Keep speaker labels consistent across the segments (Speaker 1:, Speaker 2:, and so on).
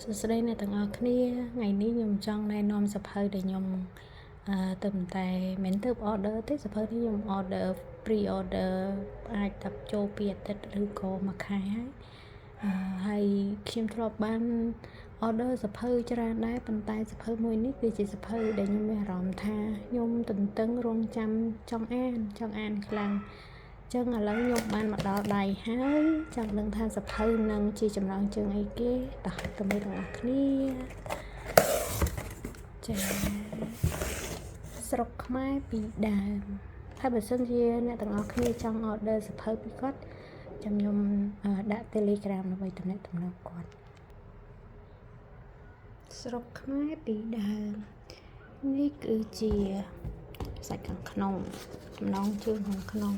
Speaker 1: សួស្តីអ្នកទាំងអស់គ្នាថ្ងៃនេះខ្ញុំចង់ណែនាំសភៅដែលខ្ញុំទៅតែមិនទៅ order ទេសភៅនេះខ្ញុំ order pre order អាចថាចូល2អាទិត្យឬក៏1ខែហើយខ្ញុំធ្លាប់បាន order សភៅច្រើនដែរប៉ុន្តែសភៅមួយនេះគឺជាសភៅដែលខ្ញុំមានអារម្មណ៍ថាខ្ញុំទន្ទឹងរង់ចាំចង់អានខ្លាំងចឹងឥឡូវខ្ញុំបានមកដល់ដៃហើយចង់ដឹងថាសភៅនឹងជាចំណងជើងអីគេតោះទៅមើលទាំងអស់គ្នាចាស្រុកខ្មែរពីដើមហើយបើសិនជាអ្នកទាំងអស់គ្នាចង់ order សភៅពីគាត់ចាំខ្ញុំដាក់ Telegram ដើម្បីទំនាក់ទំនងគាត់ស្រុកខ្មែរពីដើមនេះគឺជាសាច់ខាងក្នុងចំណងជើងខាងក្នុង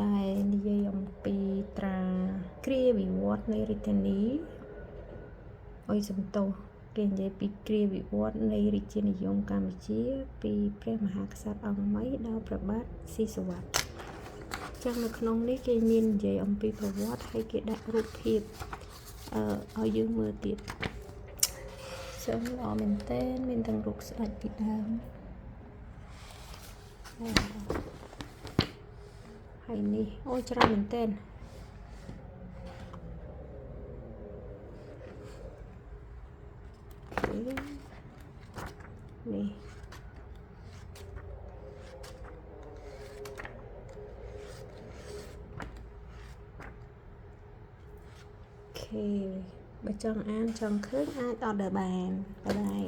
Speaker 1: ដែលនិយាយអំពីត្រាគ្រាវិវត្តនៃរាជធានីអុយសំទោសគេនិយាយពីគ្រាវិវត្តនៃរាជានិយមកម្ពុជាពីព្រះមហាក្សត្រអង្គមីដល់ព្រះបាទស៊ីសុវត្ថិចឹងនៅក្នុងនេះគេមាននិយាយអំពីប្រវត្តិហើយគេដាក់រូបភាពឲ្យយើងមើលទៀតចឹងល្អមែនតើមានទាំងរូបស្ដេចពីដើមហើយនេះអូច្រើនមែនតើនេះអូខេបើចង់អានចង់ឃើញអាច order បានបាយ